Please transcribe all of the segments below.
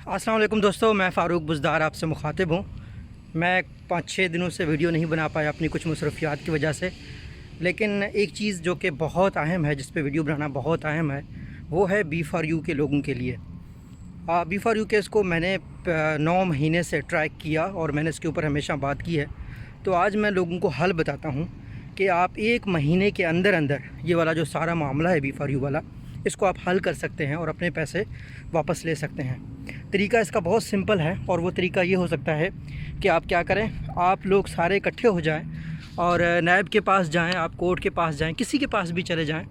अस्सलाम वालेकुम दोस्तों, मैं फ़ारूक बुज़दार आपसे मुखातिब हूँ। मैं 5-6 दिनों से वीडियो नहीं बना पाया अपनी कुछ मसरूफियात की वजह से, लेकिन एक चीज़ जो कि बहुत अहम है, जिस पे वीडियो बनाना बहुत अहम है, वो है B4U के लोगों के लिए। B4U केस को मैंने 9 महीने से ट्रैक किया और मैंने इसके ऊपर हमेशा बात की है। तो आज मैं लोगों को हल बताता हूँ कि आप 1 महीने के अंदर अंदर ये वाला जो सारा मामला है B4U वाला, इसको आप हल कर सकते हैं और अपने पैसे वापस ले सकते हैं। तरीका इसका बहुत सिंपल है और वो तरीका ये हो सकता है कि आप क्या करें, आप लोग सारे इकट्ठे हो जाएं और नायब के पास जाएं, आप कोर्ट के पास जाएं, किसी के पास भी चले जाएं,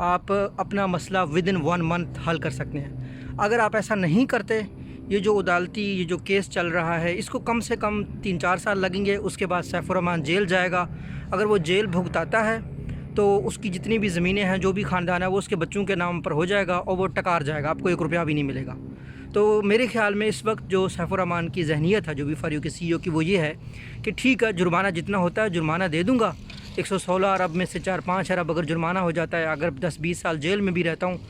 आप अपना मसला विदिन 1 मंथ हल कर सकते हैं। अगर आप ऐसा नहीं करते, ये जो ये जो केस चल रहा है, इसको कम से कम 3-4 साल लगेंगे। उसके बाद सैफुर रहमान जेल जाएगा। अगर वो जेल भुगताता है तो उसकी जितनी भी ज़मीनें हैं, जो भी ख़ानदान है, वो उसके बच्चों के नाम पर हो जाएगा और वो टकार जाएगा, आपको 1 रुपया भी नहीं मिलेगा। तो मेरे ख़्याल में इस वक्त जो सैफुर रहमान की ज़हनियत है, जो B4U के CEO की, वो ये है कि ठीक है, जुर्माना जितना होता है जुर्माना दे दूँगा। 116 अरब में से 4-5 अरब अगर जुर्माना हो जाता है, अगर 10-20 साल जेल में भी रहता हूँ,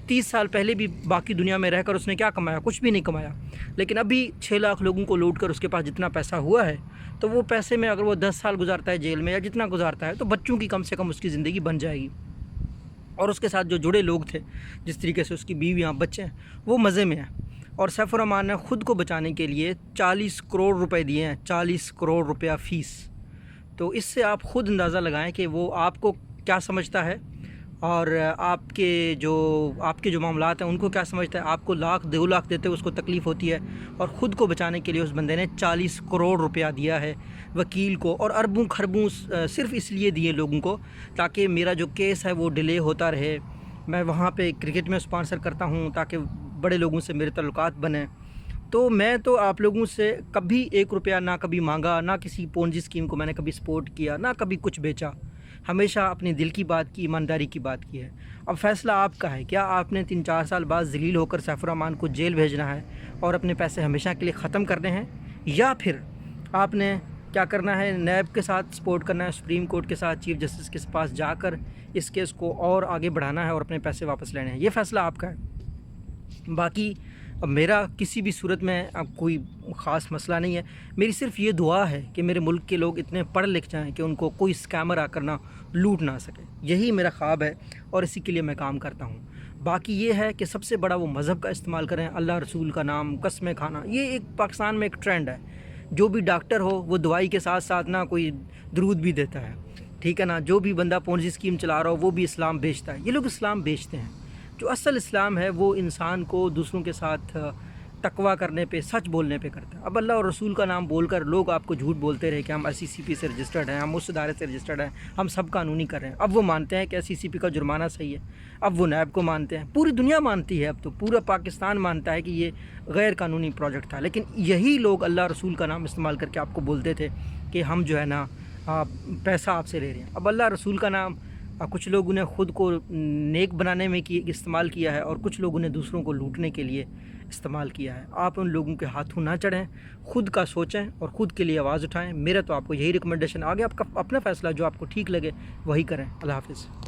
30 साल पहले भी बाकी दुनिया में रहकर उसने क्या कमाया? कुछ भी नहीं कमाया। लेकिन अभी 6 लाख लोगों को लूट कर उसके पास जितना पैसा हुआ है, तो वो पैसे में अगर वो 10 साल गुजारता है जेल में या जितना गुजारता है, तो बच्चों की कम से कम उसकी ज़िंदगी बन जाएगी। और उसके साथ जो जुड़े लोग थे, जिस तरीके से उसकी बीवियाँ बच्चे हैं, वो मज़े में हैं। और सैफुर रहमान ने ख़ुद को बचाने के लिए 40 करोड़ रुपए दिए हैं, 40 करोड़ रुपया फ़ीस। तो इससे आप ख़ुद अंदाज़ा लगाएं कि वो आपको क्या समझता है और आपके जो मामलात हैं उनको क्या समझता है। आपको 1-2 लाख देते उसको तकलीफ़ होती है, और ख़ुद को बचाने के लिए उस बंदे ने 40 करोड़ रुपया दिया है वकील को, और अरबों खरबों सिर्फ़ इसलिए दिए लोगों को ताकि मेरा जो केस है वो डिले होता रहे। मैं वहाँ पे क्रिकेट में स्पॉन्सर करता हूँ ताकि बड़े लोगों से मेरे ताल्लुकात बने। तो मैं तो आप लोगों से कभी 1 रुपया ना कभी मांगा, ना किसी पोंजी स्कीम को मैंने कभी सपोर्ट किया, ना कभी कुछ बेचा। हमेशा अपने दिल की बात की, ईमानदारी की बात की है। अब फ़ैसला आपका है, क्या आपने 3-4 साल बाद ज़लील होकर सैफुर रहमान को जेल भेजना है और अपने पैसे हमेशा के लिए ख़त्म करने हैं, या फिर आपने क्या करना है, नैब के साथ सपोर्ट करना है, सुप्रीम कोर्ट के साथ चीफ जस्टिस के पास जाकर इस केस को और आगे बढ़ाना है और अपने पैसे वापस लेने हैं। ये फ़ैसला आपका है। बाकी अब मेरा किसी भी सूरत में अब कोई ख़ास मसला नहीं है। मेरी सिर्फ़ ये दुआ है कि मेरे मुल्क के लोग इतने पढ़ लिख जाएँ कि उनको कोई स्कैमर आकर ना लूट ना सके। यही मेरा ख्वाब है और इसी के लिए मैं काम करता हूँ। बाकी ये है कि सबसे बड़ा वो मज़हब का इस्तेमाल करें, अल्लाह रसूल का नाम, कस्में खाना। ये एक पाकिस्तान में एक ट्रेंड है। जो भी डॉक्टर हो वो दवाई के साथ साथ ना कोई दरूद भी देता है, ठीक है ना। जो भी बंदा पोंजी स्कीम चला रहा हो वो भी इस्लाम बेचता है। ये लोग इस्लाम बेचते हैं। जो असल इस्लाम है वो इंसान को दूसरों के साथ तकवा करने पे, सच बोलने पे करता है। अब अल्लाह और रसूल का नाम बोलकर लोग आपको झूठ बोलते रहे कि हम SCCP से रजिस्टर्ड हैं, हम उस इदारे से रजिस्टर्ड हैं, हम सब कानूनी कर रहे हैं। अब वो मानते हैं कि SCCP का जुर्माना सही है। अब वो नैब को मानते हैं, पूरी दुनिया मानती है। अब तो पूरा पाकिस्तान मानता है कि ये गैर कानूनी प्रोजेक्ट था। लेकिन यही लोग अल्लाह रसूल का नाम इस्तेमाल करके आपको बोलते थे कि हम जो है ना पैसा आपसे ले रहे हैं। अब अल्लाह रसूल का नाम कुछ लोगों ने ख़ुद को नेक बनाने में इस्तेमाल किया है और कुछ लोगों ने दूसरों को लूटने के लिए इस्तेमाल किया है। आप उन लोगों के हाथों ना चढ़ें, ख़ुद का सोचें और ख़ुद के लिए आवाज़ उठाएं। मेरा तो आपको यही रिकमेंडेशन, आगे आपका अपना फ़ैसला जो आपको ठीक लगे वही करें। अल्लाह हाफ़िज़।